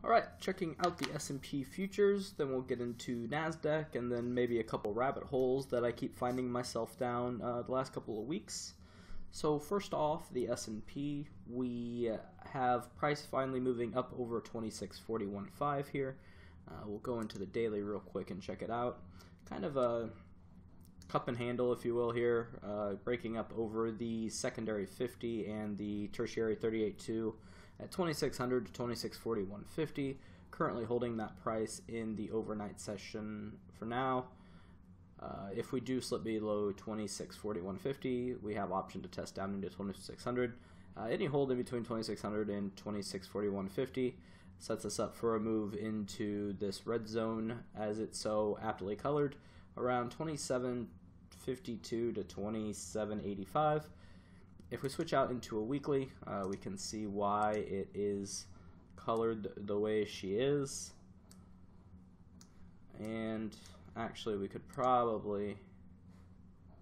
Alright, checking out the S&P futures, then we'll get into Nasdaq, and then maybe a couple rabbit holes that I keep finding myself down the last couple of weeks. So first off, the S&P, we have price finally moving up over 2641.5 here. We'll go into the daily real quick and check it out. Kind of a cup and handle, if you will, here, breaking up over the secondary 50 and the tertiary 38.2 at 2600 to 2641.50. Currently holding that price in the overnight session for now. If we do slip below 2641.50, we have option to test down into 2600. Any hold in between 2600 and 2641.50 sets us up for a move into this red zone, as it's so aptly colored, around 2752 to 2785. If we switch out into a weekly, we can see why it is colored the way she is. And actually, we could probably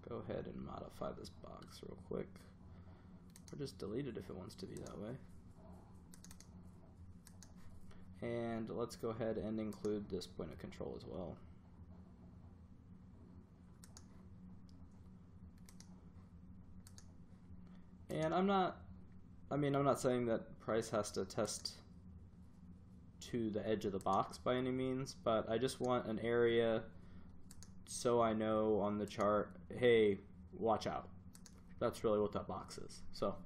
go ahead and modify this box real quick, or just delete it if it wants to be that way. And let's go ahead and include this point of control as well. And I'm not saying that price has to test to the edge of the box by any means, but I just want an area so I know on the chart, hey, watch out. That's really what that box is. So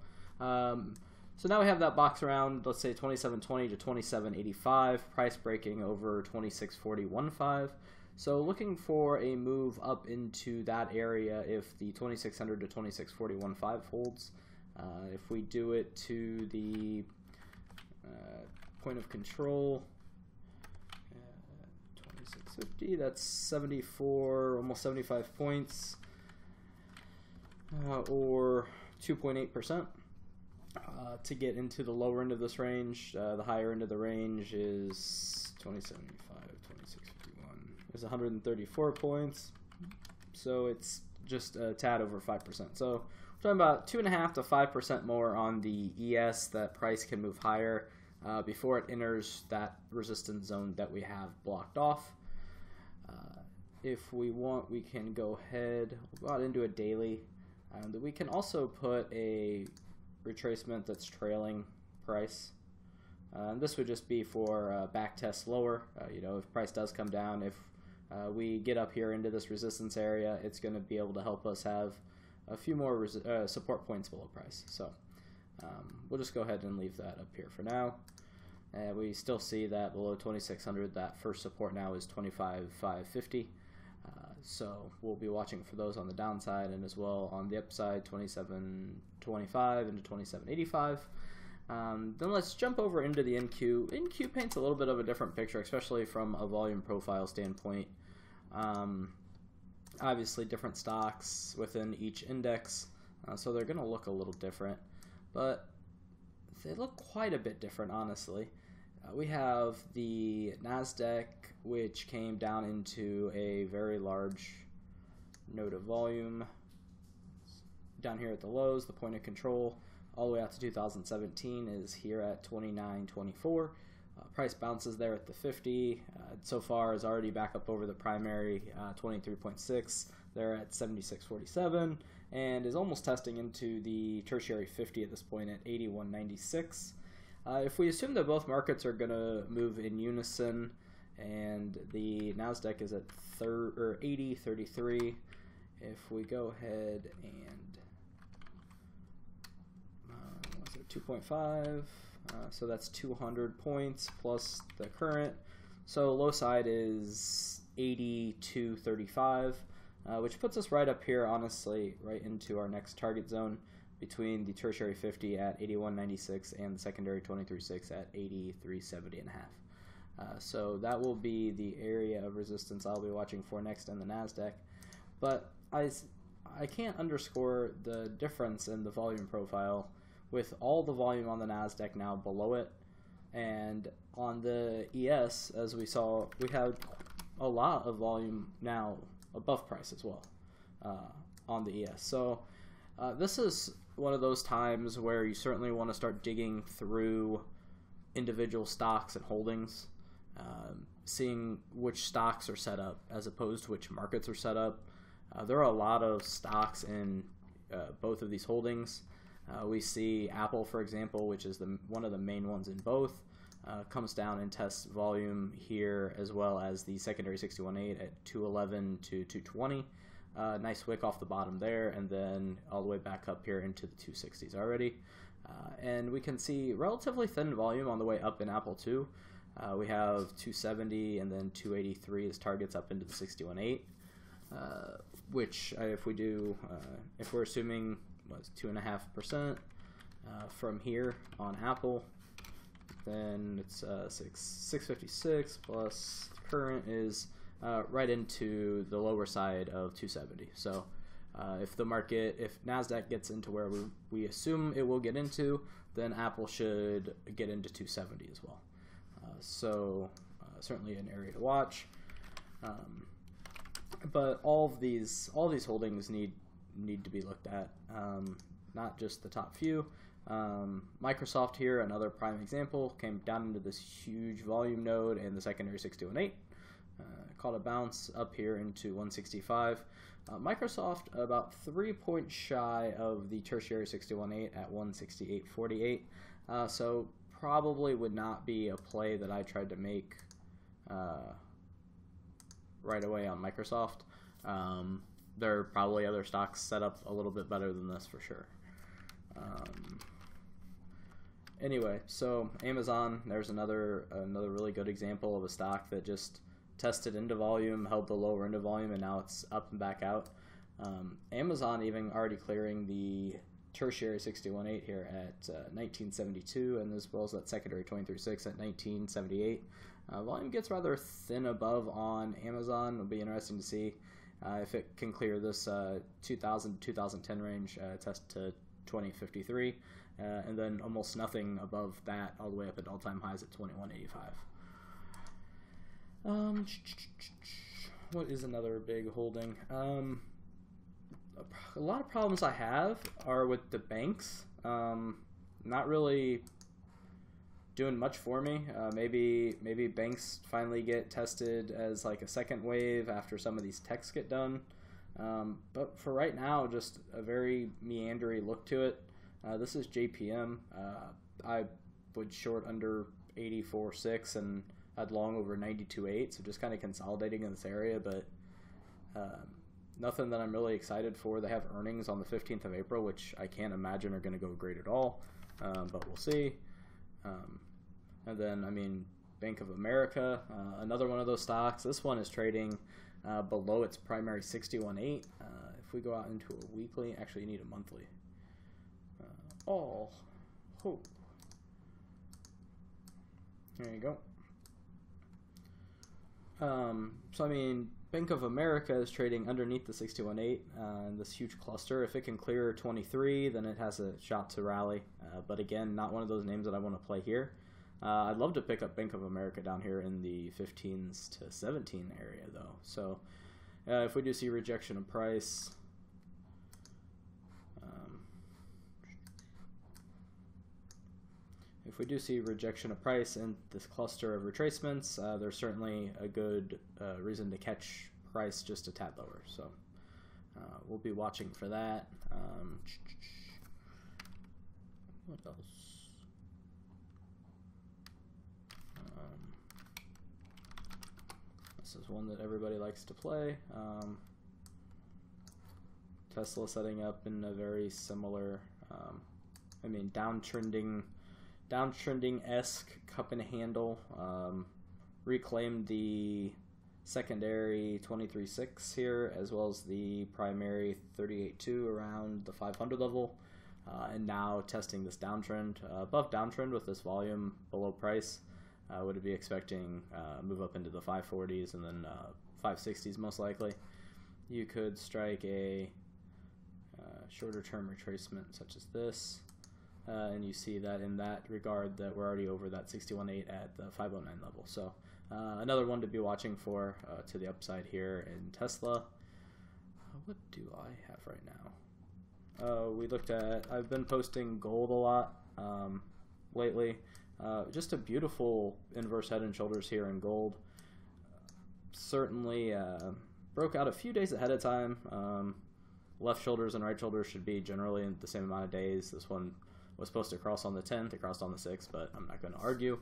now we have that box around, let's say 2720 to 2785, price breaking over 2640.15. So looking for a move up into that area if the 2600 to 2640.15 holds. If we do it to the point of control, 2650, that's 74, almost 75 points, or 2.8%. To get into the lower end of this range, the higher end of the range is 2075, 2651. There's 134 points, so it's just a tad over 5%. So we're talking about 2.5 to 5% more on the ES that price can move higher before it enters that resistance zone that we have blocked off. If we want, we can go ahead, we'll go out into a daily. We can also put a retracement that's trailing price. This would just be for back test lower. If price does come down, if we get up here into this resistance area, it's going to be able to help us have a few more support points below price. So we'll just go ahead and leave that up here for now. We still see that below 2600, that first support now is 25,550. So we'll be watching for those on the downside, and as well on the upside 2725 into 2785. Then let's jump over into the NQ. NQ paints a little bit of a different picture, especially from a volume profile standpoint. Obviously different stocks within each index, so they're going to look a little different, but they look quite a bit different, honestly. We have the Nasdaq, which came down into a very large node of volume down here at the lows. The point of control all the way out to 2017 is here at 29.24. Price bounces there at the 50. So far is already back up over the primary 23.6. They're at 76.47 and is almost testing into the tertiary 50 at this point at 81.96. If we assume that both markets are going to move in unison, and the Nasdaq is at 80.33, if we go ahead and 2.5, so that's 200 points plus the current. So low side is 82.35, which puts us right up here, honestly, right into our next target zone between the tertiary 50 at 81.96 and the secondary 23.6 at 83.70.5. So that will be the area of resistance I'll be watching for next in the Nasdaq. But I can't underscore the difference in the volume profile with all the volume on the Nasdaq now below it, and on the ES, as we saw, we have a lot of volume now above price as well on the ES. So this is one of those times where you certainly want to start digging through individual stocks and holdings, seeing which stocks are set up as opposed to which markets are set up. There are a lot of stocks in both of these holdings. We see Apple, for example, which is one of the main ones in both, comes down and tests volume here, as well as the secondary 61.8 at 211 to 220. Nice wick off the bottom there, and then all the way back up here into the 260s already. And we can see relatively thin volume on the way up in Apple too. We have 270 and then 283 as targets up into the 61.8, which if we do, if we're assuming was 2.5% from here on Apple, then it's 656 plus current is right into the lower side of 270. So if the market, if Nasdaq gets into where we assume it will get into, then Apple should get into 270 as well. So certainly an area to watch. But all these holdings need to be looked at, not just the top few. Microsoft here, another prime example, came down into this huge volume node and the secondary 61.8. Caught a bounce up here into 165. Microsoft about 3 points shy of the tertiary 61.8 at 168.48. So probably would not be a play that I tried to make right away on Microsoft. There are probably other stocks set up a little bit better than this for sure. Anyway, so Amazon, there's another really good example of a stock that just tested into volume, held the lower end of volume, and now it's up and back out. Amazon even already clearing the tertiary 61.8 here at 1972, and as well as that secondary 23.6 at 1978. Volume gets rather thin above on Amazon. It'll be interesting to see if it can clear this 2000 to 2010 range, test to 2053, and then almost nothing above that, all the way up at all-time highs at 2185. What is another big holding? A lot of problems I have are with the banks. Not really doing much for me. Maybe banks finally get tested as like a second wave after some of these techs get done. But for right now, just a very meandery look to it. This is JPM. I would short under 84.6 and I'd long over 92.8, so just kind of consolidating in this area, but nothing that I'm really excited for. They have earnings on the 15th of April, which I can't imagine are going to go great at all, but we'll see. And then, I mean, Bank of America, another one of those stocks. This one is trading below its primary 61.8. If we go out into a weekly, actually you need a monthly. All hope. There you go. So I mean, Bank of America is trading underneath the 61.8 in this huge cluster. If it can clear 23, then it has a shot to rally. But again, not one of those names that I want to play here. I'd love to pick up Bank of America down here in the 15s to 17 area, though. So if we do see rejection of price, if we do see rejection of price in this cluster of retracements, there's certainly a good reason to catch price just a tad lower. So we'll be watching for that. What else? This is one that everybody likes to play. Tesla setting up in a very similar, I mean, downtrending-esque cup and handle. Reclaimed the secondary 23.6 here, as well as the primary 38.2 around the 500 level, and now testing this downtrend, above downtrend with this volume below price. Would be expecting move up into the 540s and then 560s most likely. You could strike a shorter term retracement such as this, and you see that in that regard that we're already over that 61.8 at the 509 level. So another one to be watching for to the upside here in Tesla. What do I have right now? We looked at, I've been posting gold a lot lately. Just a beautiful inverse head and shoulders here in gold. Certainly broke out a few days ahead of time. Left shoulders and right shoulders should be generally in the same amount of days. This one was supposed to cross on the 10th, it crossed on the 6th, but I'm not going to argue.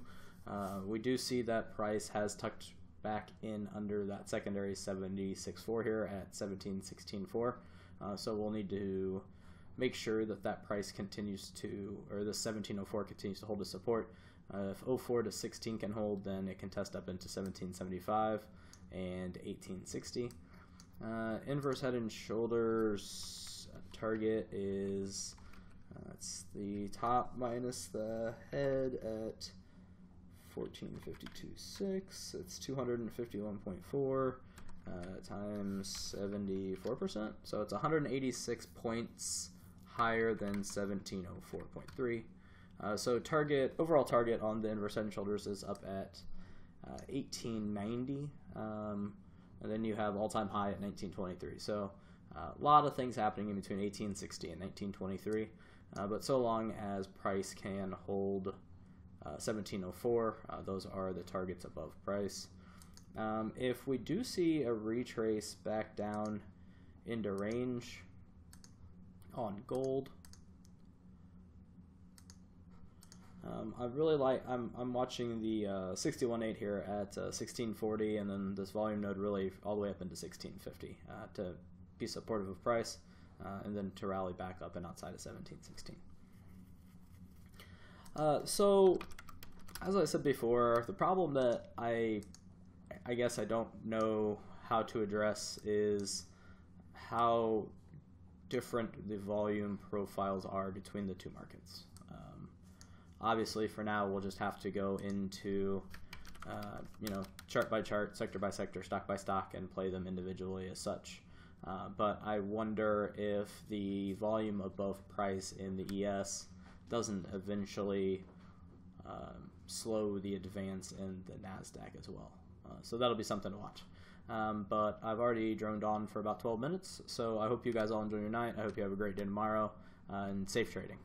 We do see that price has tucked back in under that secondary 76.4 here at 17.16.4. So we'll need to make sure that that price continues to, or the 17.04 continues to hold the support. If 04 to 16 can hold, then it can test up into 17.75 and 18.60. Inverse head and shoulders target is that's the top minus the head at 1452.6. It's 251.4 times 74%. So it's 186 points higher than 1704.3. So target, overall target on the inverse head and shoulders is up at 1890. And then you have all-time high at 1923. So a lot of things happening in between 1860 and 1923. But so long as price can hold 1704, those are the targets above price. If we do see a retrace back down into range on gold, I really like, I'm watching the 61.8 here at 1640, and then this volume node really all the way up into 1650 to be supportive of price, and then to rally back up and outside of 1716. So, as I said before, the problem that I guess I don't know how to address is how different the volume profiles are between the two markets. Obviously, for now, we'll just have to go into chart by chart, sector by sector, stock by stock, and play them individually as such. But I wonder if the volume above price in the ES doesn't eventually slow the advance in the Nasdaq as well. So that'll be something to watch. But I've already droned on for about 12 minutes, so I hope you guys all enjoy your night. I hope you have a great day tomorrow, and safe trading.